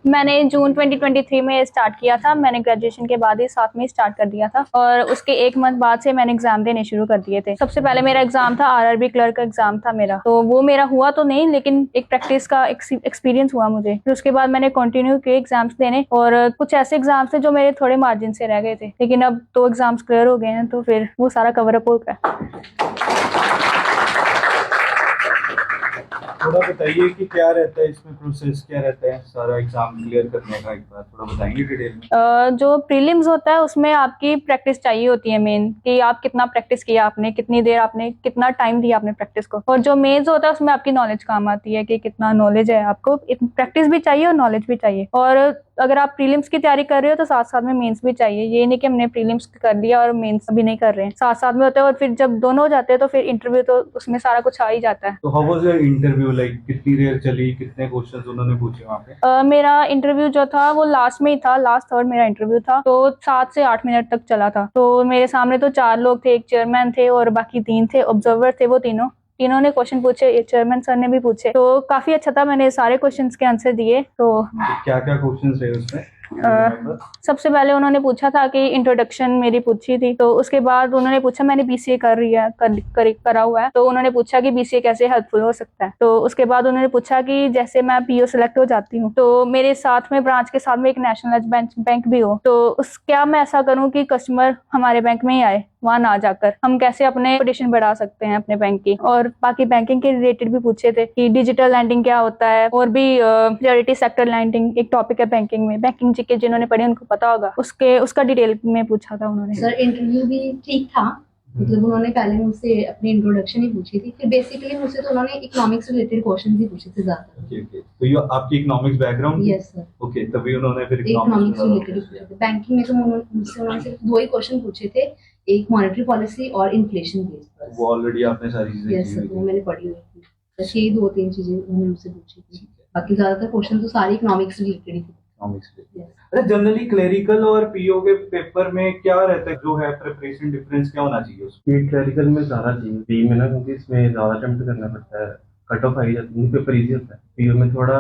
मैंने जून 2023 में स्टार्ट किया था। मैंने ग्रेजुएशन के बाद ही साथ में स्टार्ट कर दिया था और उसके 1 मंथ बाद से मैंने एग्जाम देने शुरू कर दिए थे। सबसे पहले मेरा एग्जाम था आरआरबी क्लर्क का एग्जाम था मेरा, तो वो मेरा हुआ तो नहीं, लेकिन एक प्रैक्टिस का एक्सपीरियंस हुआ मुझे। फिर उसके बाद मैंने कंटिन्यू किए एग्जाम्स देने और कुछ ऐसे एग्जाम्स थे जो मेरे थोड़े मार्जिन से रह गए थे, लेकिन अब 2 एग्जाम्स क्लियर हो गए हैं तो फिर वो सारा कवर अप हो गया। थोड़ा बताइए कि क्या रहता है इसमें, प्रोसेस क्या रहता है सारा एग्जाम क्लियर करने का, एक बार थोड़ा बताएंगे डिटेल में। जो प्रीलिम्स होता है उसमें आपकी प्रैक्टिस चाहिए होती है मेन, कि आप कितना प्रैक्टिस किया आपने, कितनी देर आपने, कितना टाइम दिया आपने प्रैक्टिस को। और जो मेंस होता है उसमें आपकी नॉलेज काम आती है कि कितना नॉलेज है आपको। प्रैक्टिस भी चाहिए और नॉलेज भी चाहिए। और अगर आप प्रीलिम्स की तैयारी कर रहे हो तो साथ साथ में मेंस भी चाहिए। ये नहीं कि हमने प्रीलिम्स कर लिया और मेंस अभी नहीं कर रहे हैं, साथ साथ में होता है। और फिर जब दोनों हो जाते हैं तो फिर इंटरव्यू तो उसमें सारा कुछ आ ही जाता है। तो how was your interview, like कितनी देर चली, कितने क्वेश्चंस उन्होंने पूछे वहाँ पे? मेरा इंटरव्यू जो था वो लास्ट में ही था, लास्ट थर्ड मेरा इंटरव्यू था, तो 7 से 8 मिनट तक चला था। तो मेरे सामने तो 4 लोग थे, एक चेयरमैन थे और बाकी 3 थे ऑब्जर्वर थे। वो तीनों तीनों ने क्वेश्चन पूछे, ये चेयरमैन सर ने भी पूछे, तो काफी अच्छा था। मैंने सारे क्वेश्चंस के आंसर दिए। तो क्या क्या क्वेश्चंस रहे उसमें? सबसे पहले उन्होंने पूछा था कि इंट्रोडक्शन मेरी पूछी थी। तो उसके बाद उन्होंने पूछा, मैंने बीसीए कर रही है करा हुआ है, तो उन्होंने पूछा कि बीसीए कैसे हेल्पफुल हो सकता है। तो उसके बाद उन्होंने पूछा कि जैसे मैं पीओ सेलेक्ट हो जाती हूँ तो मेरे साथ में ब्रांच के साथ में एक नेशनलाइज्ड बैंक भी हो, तो उस क्या मैं ऐसा करूँ कि कस्टमर हमारे बैंक में ही आए, वहां ना जाकर हम कैसे अपने पोजीशन बढ़ा सकते हैं अपने बैंक की। और बाकी बैंकिंग के रिलेटेड भी पूछे थे कि डिजिटल लैंडिंग क्या होता है, और भी प्रायोरिटी सेक्टर लैंडिंग एक टॉपिक है बैंकिंग में। बैंकिंग जीके जिन्होंने पढ़े उनको पता होगा, उसका डिटेल में पूछा था उन्होंने। सर इंटरव्यू भी ठीक था, मतलब उन्होंने पहले मुझसे अपनी इंट्रोडक्शन ही पूछी थी, फिर बेसिकली मुझसे तो उन्होंने इकोनॉमिक्स रिलेटेड क्वेश्चन ही पूछे थे ज्यादा। ओके ओके, तो ये आपकी economics background? Yes sir. Okay, तभी उन्होंने फिर इकोनॉमिक्स रिलेटेड पूछे थे। बैंकिंग में तो मुझसे उन्होंने सिर्फ 2 ही क्वेश्चन पूछे थे, एक मॉनेटरी पॉलिसी और इन्फ्लेशन बेस्ड पर। वो ऑलरेडी आपने सारी चीजें यस सर, वो मैंने पढ़ी हुई थी। बस यही 2-3 चीजें उन्होंने मुझसे पूछी थी, बाकी ज्यादातर क्वेश्चन तो सारे इकोनॉमिक्स रिलेटेड ही थे। अच्छा, जनरली क्लेरिकल और पीओ के पेपर में क्या रहता है, जो है प्रिपरेशन डिफरेंस क्या होना चाहिए उसमें? क्लेरिकल में ज़्यादा चाहिए पी में ना, क्योंकि इसमें ज़्यादा अटेम्प्ट करना पड़ता है, कट ऑफ आई जाती है, पेपर इजी होता है। पीओ में थोड़ा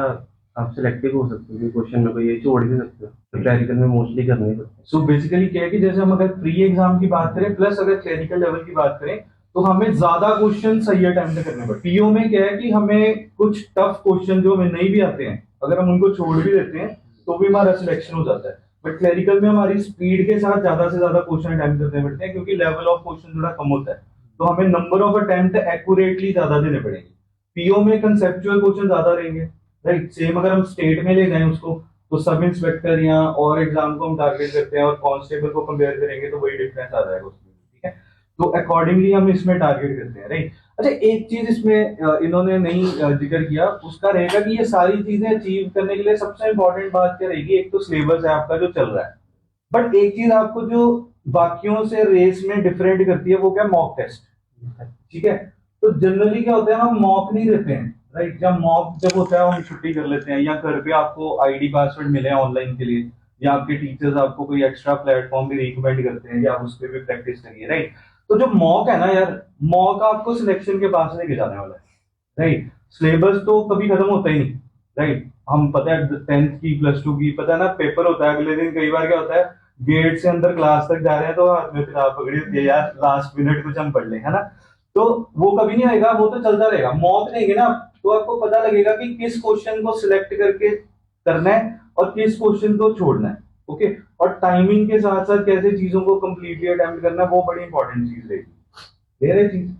आप सिलेक्टिव हो सकते हो, क्वेश्चन में कोई ये छोड़ भी सकते हो, तो क्लेरिकल में मोस्टली करना ही पड़ता है। सो बेसिकली क्या है कि जैसे हम अगर प्री एग्जाम की बात करें प्लस अगर क्लेरिकल लेवल की बात करें तो हमें ज्यादा क्वेश्चन सही अटेम्प्ट करने पड़ते हैं। पीओ में क्या है कि हमें कुछ टफ क्वेश्चन जो हमें नहीं भी आते हैं, अगर हम उनको छोड़ भी देते हैं तो भी हमारा सिलेक्शन हो जाता है। बट क्लेरिकल में हमारी स्पीड के साथ ज्यादा से ज्यादा क्वेश्चन अटेम्प्ट करने पड़ते हैं, क्योंकि लेवल ऑफ क्वेश्चन थोड़ा कम होता है, तो हमें नंबर ऑफ अटेम्प्ट एक्यूरेटली ज्यादा देने पड़ेंगे। पीओ में कंसेप्चुअल क्वेश्चन ज्यादा रहेंगे, राइट। सेम अगर हम स्टेट में ले जाएं उसको, तो सब इंस्पेक्टर या और एग्जाम को हम टारगेट करते हैं और कांस्टेबल को कंपेयर करेंगे तो वही डिफरेंस आ जाएगा उसमें, ठीक है। तो अकॉर्डिंगली हम इसमें टारगेट करते हैं, राइट। अच्छा, एक चीज इसमें इन्होंने नहीं जिक्र किया, उसका रहेगा कि ये सारी चीजें अचीव करने के लिए सबसे इंपॉर्टेंट बात क्या रहेगी, एक तो सिलेबस है आपका जो चल रहा है, बट एक चीज आपको जो बाकियों से रेस में डिफरेंट करती है वो क्या, मॉक टेस्ट, ठीक है। तो जनरली क्या होता है, हम मॉक नहीं देते हैं, राइट। जब मॉक जब होता है हम छुट्टी कर लेते हैं, या घर पे आपको आईडी पासवर्ड मिले हैं ऑनलाइन के लिए, या आपके टीचर्स आपको कोई एक्स्ट्रा प्लेटफॉर्म भी रिकमेंड करते हैं, या आप उस पर भी प्रैक्टिस करिए, राइट। तो जो मॉक है ना यार, मॉक आपको सिलेक्शन के पास लेके जाने वाला है, राइट। सिलेबस तो कभी खत्म होता ही नहीं, राइट। हम पता है 10th की प्लस 2 की पता है ना, पेपर होता है अगले दिन। कई बार क्या होता है, गेट से अंदर क्लास तक जा रहे हैं तो हाथ में किताब पकड़ी होती है, यार लास्ट मिनट कुछ हम पढ़ लें, है ना। तो वो कभी नहीं आएगा, वो तो चलता रहेगा। मॉक देंगे ना तो आपको पता लगेगा कि किस क्वेश्चन को सिलेक्ट करके करना है और किस क्वेश्चन को छोड़ना है, ओके। और टाइमिंग के साथ साथ कैसे चीजों को कंप्लीटली अटेम्प्ट करना है, वो बड़ी इंपॉर्टेंट चीज रहेगी। क्लियर है चीज?